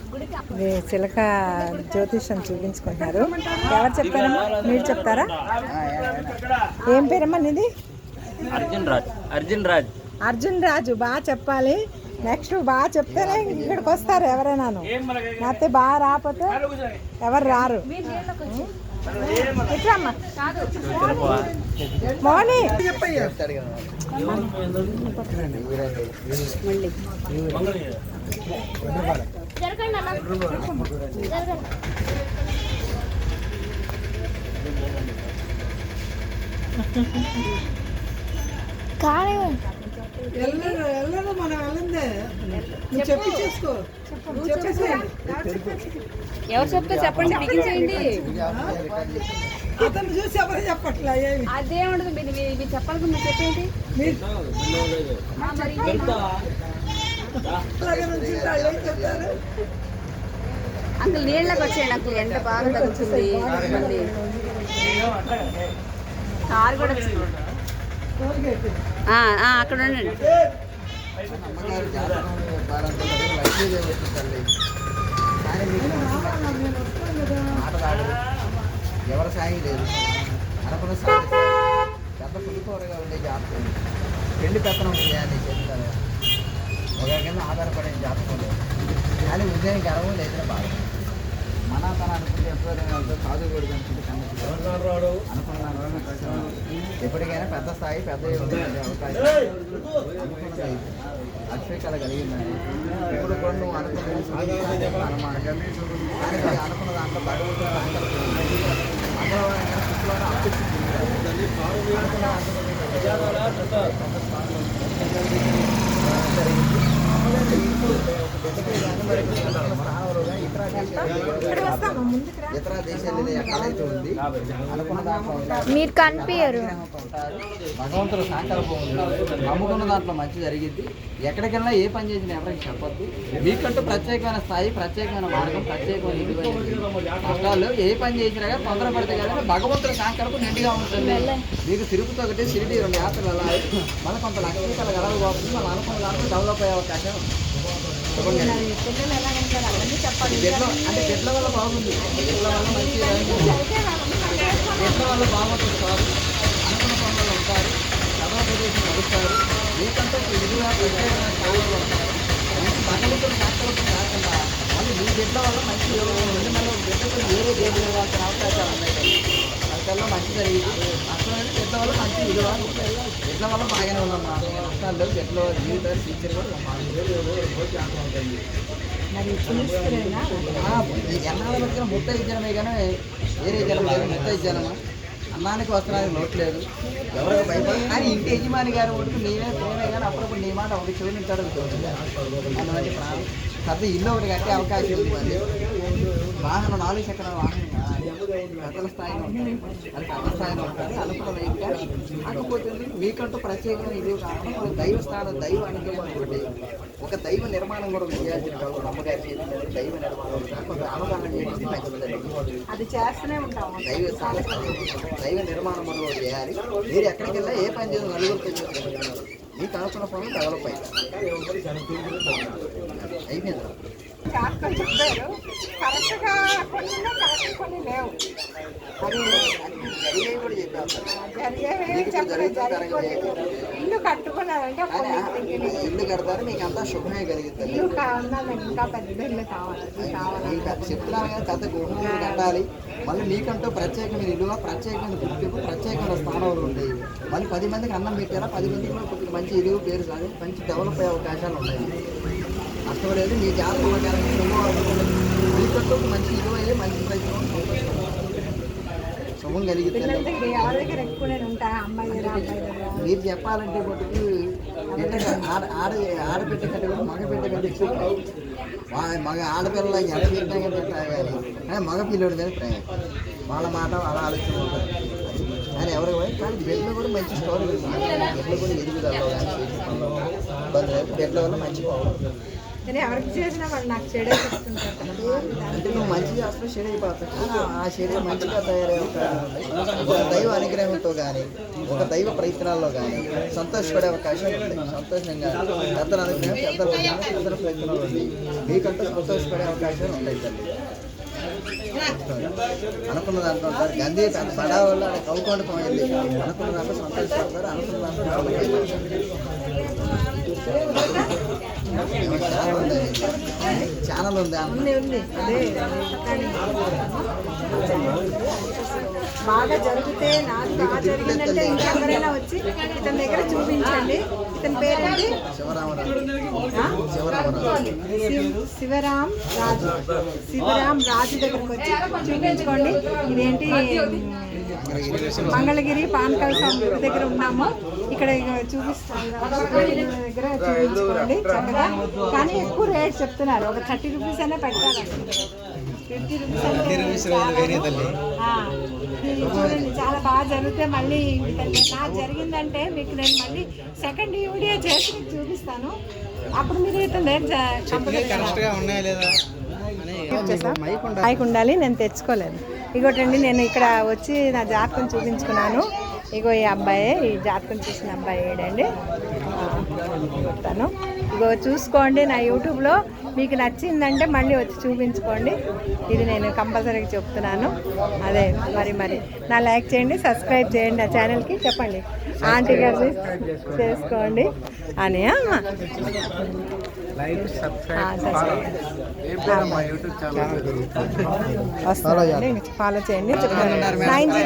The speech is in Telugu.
ఇది చిలక జ్యోతిషం చూపించుకుంటున్నారు. ఎవరు చెప్తారమ్మా? మీరు చెప్తారా? ఏం పేరమ్మా నీది? అర్జున్ రాజు. బాగా చెప్పాలి. నెక్స్ట్ బాగా చెప్తేనే ఇక్కడికి వస్తారు ఎవరైనాను. లేకపోతే బాగా రాకపోతే ఎవరు రారు. ఇట్లమ్మా మోని వెళ్ళను మనం వెళ్ళందే. చెప్పి చేసుకో. ఎవరు చెప్తే చెప్పండి, బిగించేయండి. అతను చూసి ఎవరు చెప్పట్లే. అదే ఉండదు, మీరు చెప్పాలనుకున్న చెప్పేయండి. అంకుల్ నీళ్ళకి వచ్చేయండి. అంకుల్ ఎండ బాగా తగ్గుతుంది. మళ్ళీ కారు కూడా వచ్చింది. అక్కడ ఉండండి. ఎవరి సాయం లేదు. అనుకున్న సాయం పెద్ద పులిపోరగా ఉండే జాతకం, పెళ్లి పెత్తనం చేయాలి చెప్తారు. ఒక కింద ఆధారపడే జాతకం లేదు. కానీ ఉద్యోగం గర్వం లేదని బాధ. మన తన అనుకుంటే ఎప్పుడైనా సాధువుడు అనుకున్నాను. ఎప్పటికైనా పెద్ద స్థాయి పెద్ద అవకాశం అనుకున్నది అక్షయకళ కలిగిందని. ఇప్పుడు కూడా నువ్వు అనుకున్నది అనుకున్న దాంట్లో భగవంతుడు మంగళవారం శుక్రవారం ఇతర దేశాల్లో ఎక్కడైతే ఉంది అనుకున్న దాంట్లో మీరు కనిపించరు. భగవంతుడు సంకల్పం ఉంది. నమ్ముకున్న దాంట్లో మంచి జరిగింది. ఎక్కడికెళ్ళినా ఏ పని చేసినా ఎవరికి చెప్పద్దు. మీకంటూ ప్రత్యేకమైన స్థాయి, ప్రత్యేకమైన మార్గం, ప్రత్యేకమైన కష్టాలు ఏ పని చేసినా కానీ తొందరపడితే కానీ భగవంతుడు సంకల్పం నిండుగా ఉంటుంది. మీకు తిరుగుతూ ఒకటి షిరిడి 2 యాత్రలు వెళ్ళాలి. మళ్ళీ కొంత లక్ష్మీకళ గడవబోతుంది. మనం అనుకున్న దాంట్లో డెవలప్ అయ్యే అవకాశం అంటే చెట్ల వల్ల బాగుంది. చెట్ల వల్ల మంచి చెట్ల వల్ల బాగుంటుంది సార్. అనుకున్న పనులు ఉంటారు. సభా ప్రదేశం నడుస్తారు. మీకంటే ఇదిగా ప్రత్యేకమైన స్థానంలో ఉంటారు. మంచి భగవంతుడు శాస్త్రం కాకుండా మళ్ళీ మీ చెట్ల వల్ల మంచి 2 నెలల చెట్లతో వేరే దేవుడు ఇవ్వాల్సిన అవకాశాలు ఉన్నాయి. అసలు మంచి జరిగింది. అసలు చెట్ల వల్ల మంచి విలువ. చెట్ల వల్ల బాగానే ఉందమ్మా. నష్టాలు చెట్ల జీవితాలు టీచర్ కూడా ఎన్నాళ్ళ మధ్యన ముట్ట ఇచ్చానమే కానీ వేరే జనం లేదు. ముట్ట ఇచ్చానమ్మా. అన్నానికి వస్త్రానికి నోట్లేదు. ఎవరికి భయపడ కానీ ఇంటి యజమాని గారు ఒడుకు నేనే ప్రేమే కానీ అప్పుడప్పుడు నీ మాట ఒకటి చూపించాడు. అందువల్ల ప్రాణం పెద్ద ఇల్లు ఒకటి కట్టే అవకాశం ఉంది. మళ్ళీ వాహనం 4 చక్రాల వాహనం పెద్దల స్థాయిలో ఉంటుంది. అది పెద్ద స్థాయిలో ఉంటుంది. అనుకున్న వైపుగా కాకపోతుంది. మీకంటూ ప్రత్యేకమైన ఇది కాకుండా దైవ స్థానం, దైవ అనుగ్రహం ఒకటి, ఒక దైవ నిర్మాణం కూడా చేయాల్సిన అమ్మగారి దైవ నిర్మాణం కొంత అవగాహన చేసి అది చేస్తూనే ఉంటాం. దైవ స్థానం, దైవ నిర్మాణం కూడా చేయాలి. మీరు ఎక్కడికి వెళ్ళా ఏ పని చేయాలి నలుగురు మీకు అనుకున్న పనులు డెవలప్ అయిపోయింది. శాస్త్రం చెప్పారు కరెక్ట్గా కొన్ని లేవు. అది ఇల్లు కట్టుకున్నారంటే ఇల్లు కడతారు. మీకు అంతా శుభమే కలుగుతుంది. ఇంకా పెద్ద ఇల్లు కావాలి. చెప్తున్నాను కదా పెద్ద గృహం కట్టాలి. మళ్ళీ మీకంటూ ప్రత్యేకమైన ఇల్లు, ప్రత్యేకమైన గుర్తింపు, ప్రత్యేకమైన స్థానాలు ఉంటాయి. మళ్ళీ 10 మందికి అన్నం పెట్టారా 10 మందికి కొద్దిగా మంచి ఇల్లు పేరు సాగు మంచి డెవలప్ అయ్యే అవకాశాలు ఉన్నాయి. అష్టపడేది మీ జాతకం మీకంటూ మంచి ఇల్లు అయ్యే మంచి ప్రయత్నం శుభం కలిగితే మీరు చెప్పాలంటే మటుకు ఆడపెట్ట కంటే కూడా మగ పెట్ట కంటే ఎక్కువ మగ ఆడపిల్లల ఎడబెట్టా కానీ మగ పిల్లడి మీద ప్రేమ. వాళ్ళ మాట వాళ్ళ ఆలోచన ఉంటుంది. కానీ ఎవరికి పోయి కానీ బెడ్లో కూడా మంచి స్టోరీ బెడ్లో కూడా ఎదుగుదల కానీ ఇబ్బంది లేదు. బెడ్ల వల్ల మంచి నేను ఎవరికి చేసినా వాళ్ళు నాకు చెడే చెప్తుంటారు. అంటే నువ్వు మంచిగా అసలు షేడ్ అయిపోతావు కానీ ఆ షేడ్ మంచిగా తయారయ్యే ఒక దైవ అనుగ్రహంతో కానీ ఒక దైవ ప్రయత్నాల్లో కానీ సంతోషపడే అవకాశం ఉంది. సంతోషంగా పెద్దల అనుగ్రహం పెద్దల ప్రయత్నాలు ఉంది. మీకంటూ సంతోషపడే అవకాశాలు ఉంటాయి తల్లి. అనుకున్న దాంట్లో ఉంటారు గంధీ బడా వల్ల కౌకోండ పోయింది. అనుకున్న దాంట్లో సంతోషపడతారు. అనుకున్న దాంట్లో ఛానల్ ఉంది ఉంది అదే బాగా జరిగితే నాకు బాగా జరిగిందంటే ఇంకెవరైనా వచ్చి ఇతని దగ్గర చూపించండి. ఇతని పేరేంటి? శివరాం రాజు. శివరాం రాజు దగ్గరకు వచ్చి చూపించుకోండి. ఇదేంటి మంగళగిరి పానకాల స్వామి దగ్గర ఉన్నాము. ఇక్కడ చూపిస్తాను దగ్గర చూపించుకోండి చక్కగా. కానీ ఎక్కువ రేట్ చెప్తున్నారు. ఒక 30 రూపీస్ అయినా పెట్టాలి. 50 రూపీస్ చూడండి. చాలా బాగా జరిగితే మళ్ళీ నాకు జరిగిందంటే మీకు నేను మళ్ళీ సెకండ్ వీడియో చేసి మీకు చూపిస్తాను. అప్పుడు మీరు ఇతను రేట్ మైక్ ఉండాలి. నేను తెచ్చుకోలేదు. ఇగోటండి నేను ఇక్కడ వచ్చి నా జాతకం చూపించుకున్నాను. ఇగో ఈ అబ్బాయి, ఈ జాతకం చూసిన అబ్బాయి ఏడండి చెప్తాను. ఇగో చూసుకోండి. నా యూట్యూబ్లో మీకు నచ్చిందంటే మళ్ళీ వచ్చి చూపించుకోండి. ఇది నేను కంపల్సరీగా చెప్తున్నాను. అదే మరి నా లైక్ చేయండి, సబ్స్క్రైబ్ చేయండి నా ఛానల్కి. చెప్పండి ఆంటీ గారిని చేసుకోండి అని. వస్తానండి, ఫాలో చేయండి. చెప్తాను 90